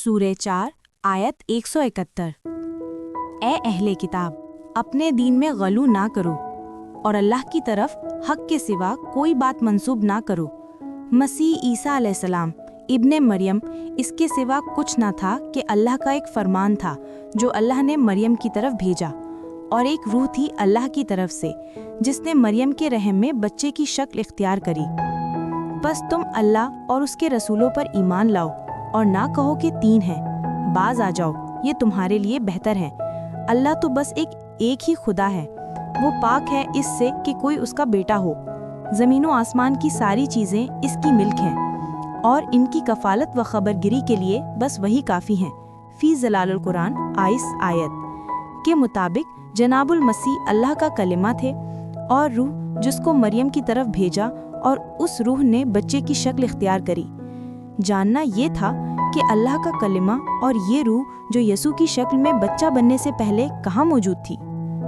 सूरह 4 आयत 171। ए अहले किताब, अपने दीन में गलू ना करो और अल्लाह की तरफ हक के सिवा कोई बात मंसूब ना करो। मसीह ईसा अलैहिस्सलाम इब्ने मरियम इसके सिवा कुछ ना था कि अल्लाह का एक फरमान था जो अल्लाह ने मरियम की तरफ भेजा, और एक रूह थी अल्लाह की तरफ से जिसने मरियम के रहम में बच्चे की शक्ल इख्तियार करी। बस तुम अल्लाह और उसके रसूलों पर ईमान लाओ और ना कहो कि तीन हैं, बाज आ जाओ, ये तुम्हारे लिए बेहतर है। अल्लाह तो बस एक ही खुदा है, वो पाक है इससे कि कोई उसका बेटा हो। ज़मीन व आसमान की सारी चीज़ें इसकी मिल्क हैं और इनकी कफालत व खबरगिरी के लिए बस वही काफ़ी हैं। फ़ी ज़लालुल कुरान 22 आयत के मुताबिक जनाबुल मसीह अल्लाह का कलिमा थे और रूह जिसको मरियम की तरफ भेजा, और उस रूह ने बच्चे की शक्ल इख्तियार करी। जानना ये था कि अल्लाह का कलिमा और ये रूह जो यसू की शक्ल में बच्चा बनने से पहले कहाँ मौजूद थी।